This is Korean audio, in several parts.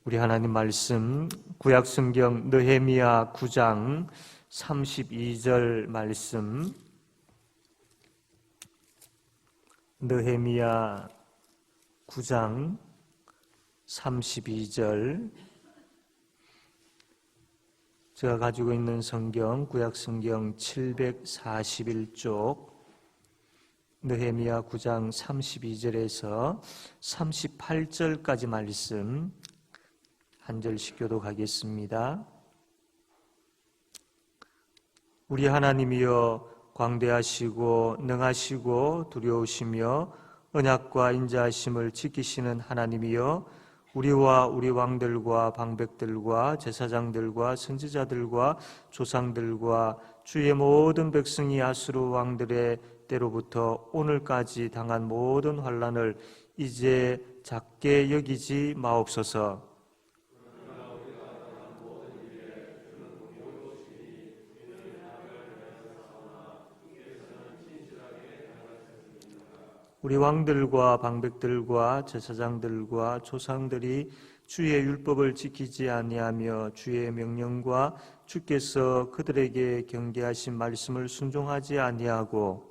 우리 하나님 말씀 구약 성경 느헤미야 9장 32절 말씀, 느헤미야 9장 32절. 제가 가지고 있는 성경 구약 성경 741쪽 느헤미야 9장 32절에서 38절까지 말씀 한 절씩 교독하겠습니다. 우리 하나님이여 광대하시고 능하시고 두려우시며 언약과 인자하심을 지키시는 하나님이여 우리와 우리 왕들과 방백들과 제사장들과 선지자들과 조상들과 주의 모든 백성이 아수르 왕들의 때로부터 오늘까지 당한 모든 환난을 이제 작게 여기지 마옵소서. 우리 왕들과 방백들과 제사장들과 조상들이 주의 율법을 지키지 아니하며 주의 명령과 주께서 그들에게 경계하신 말씀을 순종하지 아니하고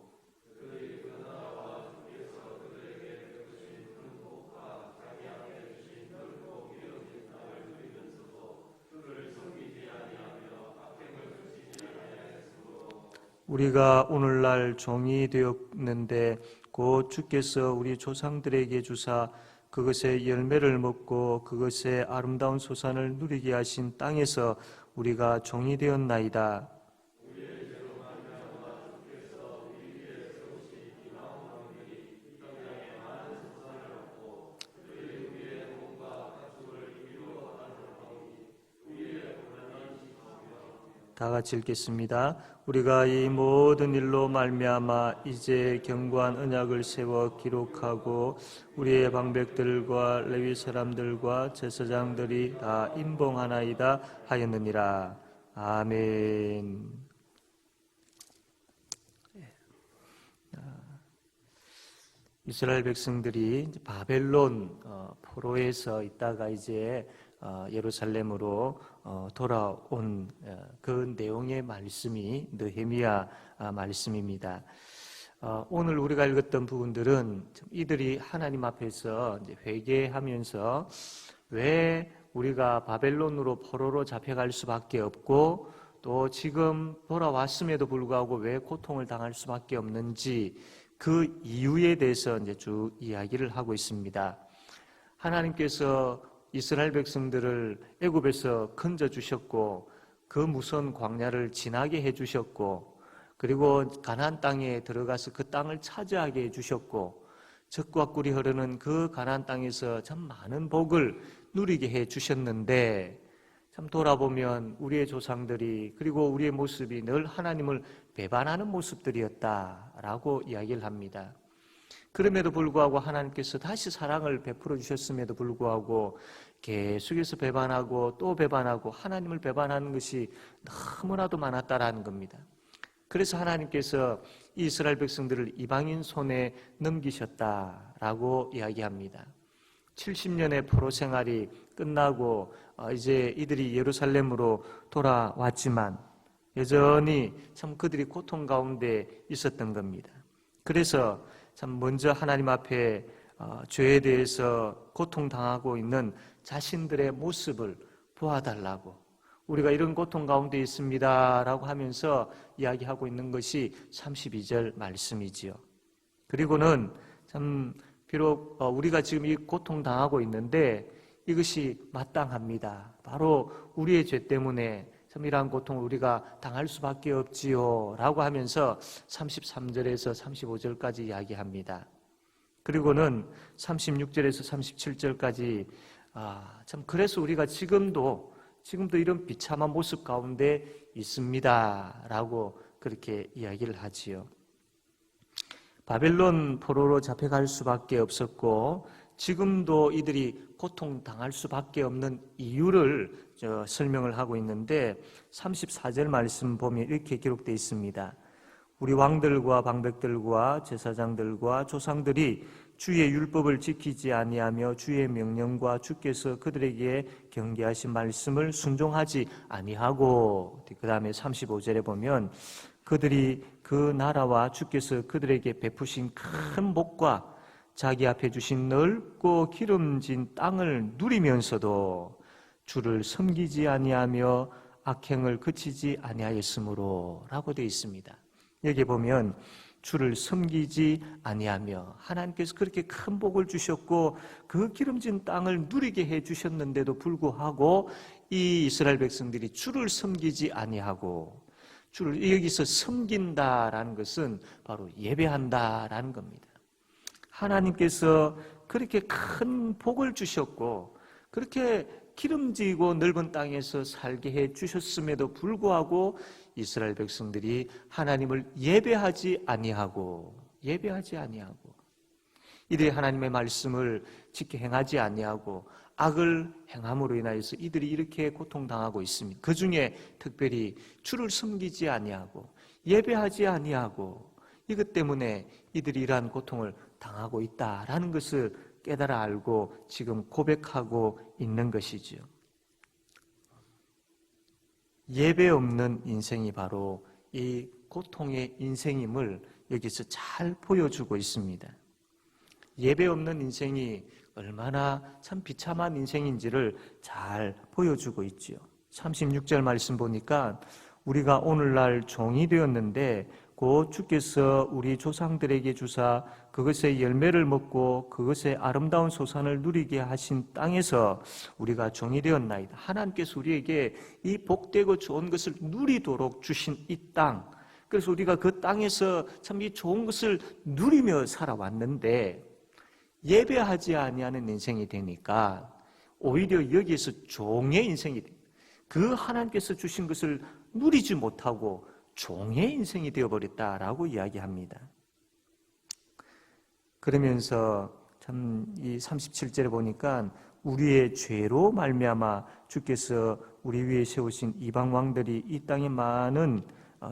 우리가 오늘날 종이 되었는데 곧 주께서 우리 조상들에게 주사 그것의 열매를 먹고 그것의 아름다운 소산을 누리게 하신 땅에서 우리가 종이 되었나이다. 다 같이 읽겠습니다. 우리가 이 모든 일로 말미암아 이제 견고한 언약을 세워 기록하고 우리의 방백들과 레위 사람들과 제사장들이 다 임봉하나이다 하였느니라. 아멘. 이스라엘 백성들이 바벨론 포로에서 있다가 이제 예루살렘으로 돌아온 그 내용의 말씀이 느헤미야 말씀입니다. 오늘 우리가 읽었던 부분들은 이들이 하나님 앞에서 이제 회개하면서 왜 우리가 바벨론으로 포로로 잡혀갈 수밖에 없고 또 지금 돌아왔음에도 불구하고 왜 고통을 당할 수밖에 없는지 그 이유에 대해서 이제 쭉 이야기를 하고 있습니다. 하나님께서 이스라엘 백성들을 애굽에서 건져 주셨고 그 무서운 광야를 지나게 해 주셨고 그리고 가나안 땅에 들어가서 그 땅을 차지하게 해 주셨고 젖과 꿀이 흐르는 그 가나안 땅에서 참 많은 복을 누리게 해 주셨는데 참 돌아보면 우리의 조상들이 그리고 우리의 모습이 늘 하나님을 배반하는 모습들이었다라고 이야기를 합니다. 그럼에도 불구하고 하나님께서 다시 사랑을 베풀어 주셨음에도 불구하고 계속해서 배반하고 또 배반하고 하나님을 배반하는 것이 너무나도 많았다라는 겁니다. 그래서 하나님께서 이스라엘 백성들을 이방인 손에 넘기셨다라고 이야기합니다. 70년의 포로 생활이 끝나고 이제 이들이 예루살렘으로 돌아왔지만 여전히 참 그들이 고통 가운데 있었던 겁니다. 그래서 참 먼저 하나님 앞에 죄에 대해서 고통당하고 있는 자신들의 모습을 보아달라고 우리가 이런 고통 가운데 있습니다 라고 하면서 이야기하고 있는 것이 32절 말씀이지요. 그리고는 참 비록 우리가 지금 이 고통당하고 있는데 이것이 마땅합니다. 바로 우리의 죄 때문에 참 이러한 고통을 우리가 당할 수밖에 없지요 라고 하면서 33절에서 35절까지 이야기합니다. 그리고는 36절에서 37절까지 참 그래서 우리가 지금도 이런 비참한 모습 가운데 있습니다 라고 그렇게 이야기를 하지요. 바벨론 포로로 잡혀갈 수밖에 없었고 지금도 이들이 고통당할 수밖에 없는 이유를 설명을 하고 있는데 34절 말씀 보면 이렇게 기록되어 있습니다. 우리 왕들과 방백들과 제사장들과 조상들이 주의 율법을 지키지 아니하며 주의 명령과 주께서 그들에게 경계하신 말씀을 순종하지 아니하고, 그 다음에 35절에 보면 그들이 그 나라와 주께서 그들에게 베푸신 큰 복과 자기 앞에 주신 넓고 기름진 땅을 누리면서도 주를 섬기지 아니하며 악행을 그치지 아니하였으므로 라고 되어 있습니다. 여기 보면 주를 섬기지 아니하며, 하나님께서 그렇게 큰 복을 주셨고 그 기름진 땅을 누리게 해주셨는데도 불구하고 이 이스라엘 백성들이 주를 섬기지 아니하고, 주를 여기서 섬긴다라는 것은 바로 예배한다라는 겁니다. 하나님께서 그렇게 큰 복을 주셨고 그렇게 기름지고 넓은 땅에서 살게 해 주셨음에도 불구하고 이스라엘 백성들이 하나님을 예배하지 아니하고 이들이 하나님의 말씀을 지켜 행하지 아니하고 악을 행함으로 인하여서 이들이 이렇게 고통당하고 있습니다. 그 중에 특별히 주를 섬기지 아니하고 예배하지 아니하고 이것 때문에 이들이 이러한 고통을 당하고 있다라는 것을 깨달아 알고 지금 고백하고 있는 것이죠. 예배 없는 인생이 바로 이 고통의 인생임을 여기서 잘 보여주고 있습니다. 예배 없는 인생이 얼마나 참 비참한 인생인지를 잘 보여주고 있죠. 36절 말씀 보니까 우리가 오늘날 종이 되었는데 곧 주께서 우리 조상들에게 주사 그것의 열매를 먹고 그것의 아름다운 소산을 누리게 하신 땅에서 우리가 종이 되었나이다. 하나님께서 우리에게 이 복되고 좋은 것을 누리도록 주신 이 땅, 그래서 우리가 그 땅에서 참 이 좋은 것을 누리며 살아왔는데 예배하지 아니하는 인생이 되니까 오히려 여기에서 종의 인생이 됩니다. 그 하나님께서 주신 것을 누리지 못하고 종의 인생이 되어버렸다라고 이야기합니다. 그러면서 참 이 37절에 보니까 우리의 죄로 말미암아 주께서 우리 위에 세우신 이방 왕들이 이 땅에 많은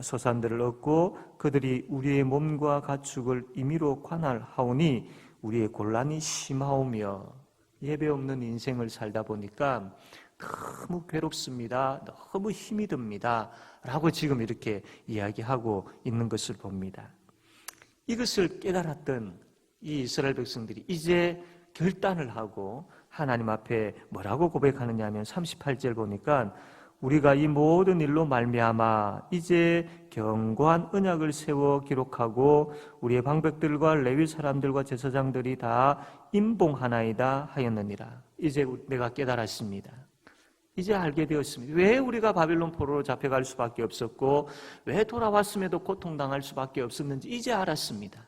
소산들을 얻고 그들이 우리의 몸과 가축을 임의로 관할하오니 우리의 곤란이 심하오며, 예배 없는 인생을 살다 보니까 너무 괴롭습니다. 너무 힘이 듭니다. 라고 지금 이렇게 이야기하고 있는 것을 봅니다. 이것을 깨달았던 이 이스라엘 백성들이 이제 결단을 하고 하나님 앞에 뭐라고 고백하느냐 하면 38절 보니까 우리가 이 모든 일로 말미암아 이제 견고한 언약을 세워 기록하고 우리의 방백들과 레위 사람들과 제사장들이 다 임봉하나이다 하였느니라. 이제 내가 깨달았습니다. 이제 알게 되었습니다. 왜 우리가 바벨론 포로로 잡혀갈 수밖에 없었고 왜 돌아왔음에도 고통당할 수밖에 없었는지 이제 알았습니다.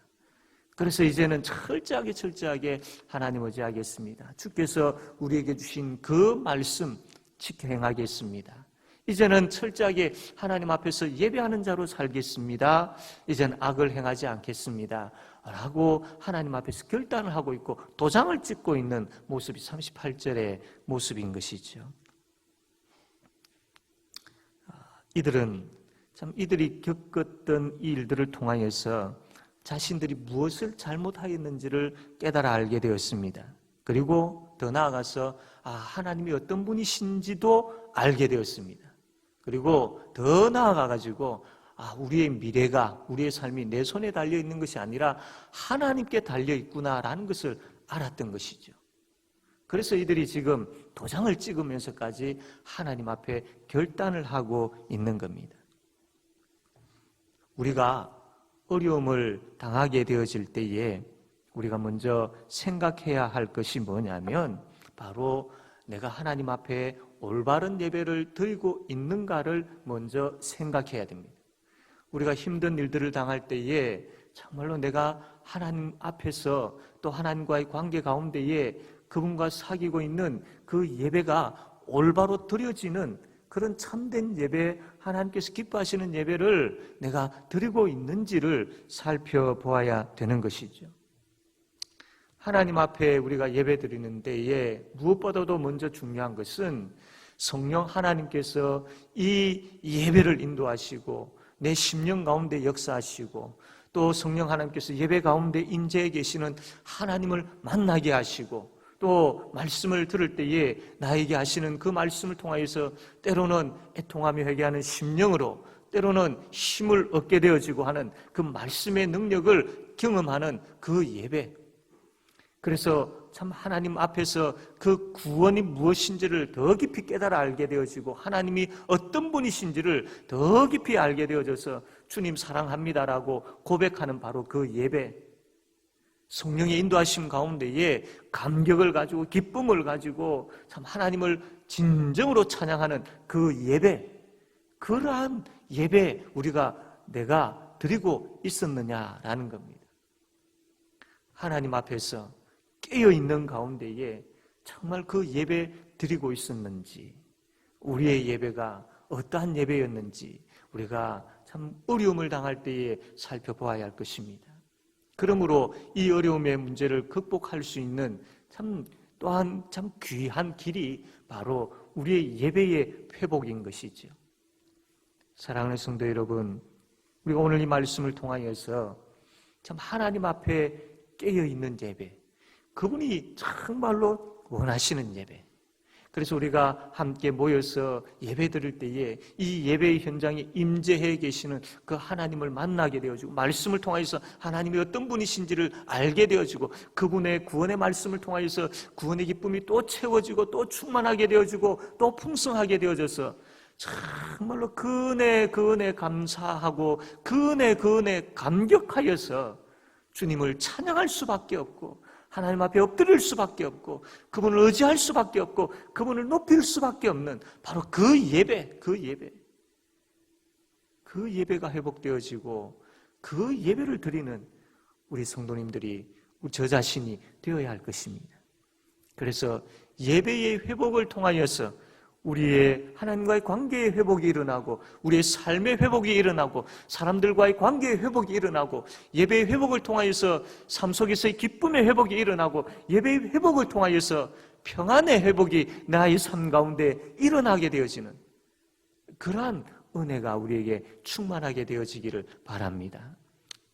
그래서 이제는 철저하게 하나님 의지하겠습니다. 주께서 우리에게 주신 그 말씀 지켜 행하겠습니다. 이제는 철저하게 하나님 앞에서 예배하는 자로 살겠습니다. 이제는 악을 행하지 않겠습니다. 라고 하나님 앞에서 결단을 하고 있고 도장을 찍고 있는 모습이 38절의 모습인 것이죠. 이들이 겪었던 이 일들을 통하여서 자신들이 무엇을 잘못하였는지를 깨달아 알게 되었습니다. 그리고 더 나아가서 하나님이 어떤 분이신지도 알게 되었습니다. 그리고 더 나아가가지고 우리의 미래가, 우리의 삶이 내 손에 달려있는 것이 아니라 하나님께 달려있구나라는 것을 알았던 것이죠. 그래서 이들이 지금 도장을 찍으면서까지 하나님 앞에 결단을 하고 있는 겁니다. 우리가 어려움을 당하게 되어질 때에 우리가 먼저 생각해야 할 것이 뭐냐면 바로 내가 하나님 앞에 올바른 예배를 드리고 있는가를 먼저 생각해야 됩니다. 우리가 힘든 일들을 당할 때에 정말로 내가 하나님 앞에서 또 하나님과의 관계 가운데에 그분과 사귀고 있는 그 예배가 올바로 드려지는 그런 참된 예배, 하나님께서 기뻐하시는 예배를 내가 드리고 있는지를 살펴보아야 되는 것이죠. 하나님 앞에 우리가 예배 드리는 때에 무엇보다도 먼저 중요한 것은 성령 하나님께서 이 예배를 인도하시고 내 심령 가운데 역사하시고 또 성령 하나님께서 예배 가운데 임재해 계시는 하나님을 만나게 하시고, 또 말씀을 들을 때에 나에게 하시는 그 말씀을 통하여서 때로는 애통하며 회개하는 심령으로, 때로는 힘을 얻게 되어지고 하는 그 말씀의 능력을 경험하는 그 예배. 그래서 참 하나님 앞에서 그 구원이 무엇인지를 더 깊이 깨달아 알게 되어지고, 하나님이 어떤 분이신지를 더 깊이 알게 되어져서 주님 사랑합니다라고 고백하는 바로 그 예배. 성령의 인도하심 가운데에 감격을 가지고 기쁨을 가지고 참 하나님을 진정으로 찬양하는 그 예배. 그러한 예배 내가 드리고 있었느냐라는 겁니다. 하나님 앞에서 깨어있는 가운데에 정말 그 예배 드리고 있었는지, 우리의 예배가 어떠한 예배였는지 우리가 참 어려움을 당할 때에 살펴보아야 할 것입니다. 그러므로 이 어려움의 문제를 극복할 수 있는 또한 참 귀한 길이 바로 우리의 예배의 회복인 것이죠. 사랑하는 성도 여러분, 우리가 오늘 이 말씀을 통하여서 참 하나님 앞에 깨어있는 예배, 그분이 정말로 원하시는 예배, 그래서 우리가 함께 모여서 예배 드릴 때에 이 예배의 현장에 임재해 계시는 그 하나님을 만나게 되어지고, 말씀을 통해서 하나님이 어떤 분이신지를 알게 되어지고, 그분의 구원의 말씀을 통해서 구원의 기쁨이 또 채워지고 또 충만하게 되어지고 또 풍성하게 되어져서 정말로 그 은혜 감사하고 그 은혜 감격하여서 주님을 찬양할 수밖에 없고, 하나님 앞에 엎드릴 수밖에 없고, 그분을 의지할 수밖에 없고, 그분을 높일 수밖에 없는 바로 그 예배가 회복되어지고, 그 예배를 드리는 우리 성도님들이, 저 자신이 되어야 할 것입니다. 그래서 예배의 회복을 통하여서 우리의 하나님과의 관계의 회복이 일어나고, 우리의 삶의 회복이 일어나고, 사람들과의 관계의 회복이 일어나고, 예배의 회복을 통하여서 삶 속에서의 기쁨의 회복이 일어나고, 예배의 회복을 통하여서 평안의 회복이 나의 삶 가운데 일어나게 되어지는 그러한 은혜가 우리에게 충만하게 되어지기를 바랍니다.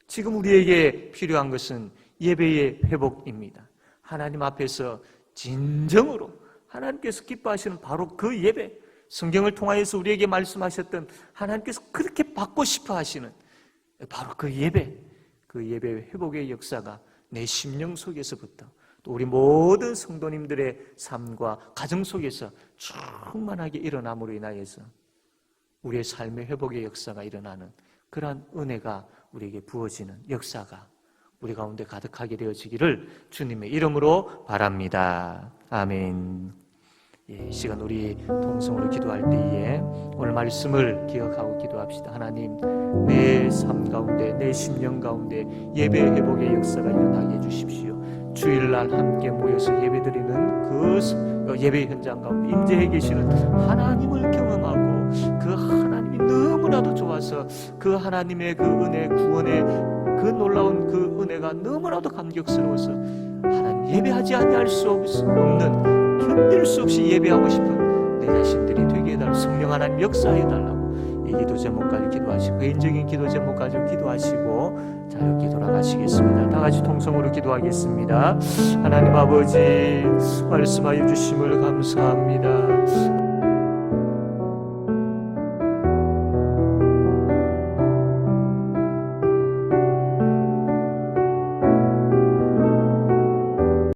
지금 우리에게 필요한 것은 예배의 회복입니다. 하나님 앞에서 진정으로 하나님께서 기뻐하시는 바로 그 예배, 성경을 통하여서 우리에게 말씀하셨던 하나님께서 그렇게 받고 싶어 하시는 바로 그 예배, 그 예배의 회복의 역사가 내 심령 속에서부터 또 우리 모든 성도님들의 삶과 가정 속에서 충만하게 일어남으로 인하여서 우리의 삶의 회복의 역사가 일어나는 그러한 은혜가 우리에게 부어지는 역사가 우리 가운데 가득하게 되어지기를 주님의 이름으로 바랍니다. 아멘. 이 시간 우리 동성으로 기도할 때에 오늘 말씀을 기억하고 기도합시다. 하나님, 내 삶 가운데, 내 심령 가운데 예배 회복의 역사가 일어나게 해주십시오. 주일날 함께 모여서 예배드리는 그 예배 현장 가운데 임재해 계시는 하나님을 경험하고, 그 하나님이 너무나도 좋아서 그 하나님의 그 은혜, 구원의 그 놀라운 그 은혜가 너무나도 감격스러워서 하나님 예배하지 아니할 수 없는, 견딜 수 없이 예배하고 싶은 내 자신들이 되게 해달라고, 성령 하나님 역사해달라고 이 기도 제목까지 기도하시고, 개인적인 기도 제목까지 기도하시고 자유롭게 돌아가시겠습니다. 다 같이 통성으로 기도하겠습니다. 하나님 아버지, 말씀하여 주심을 감사합니다.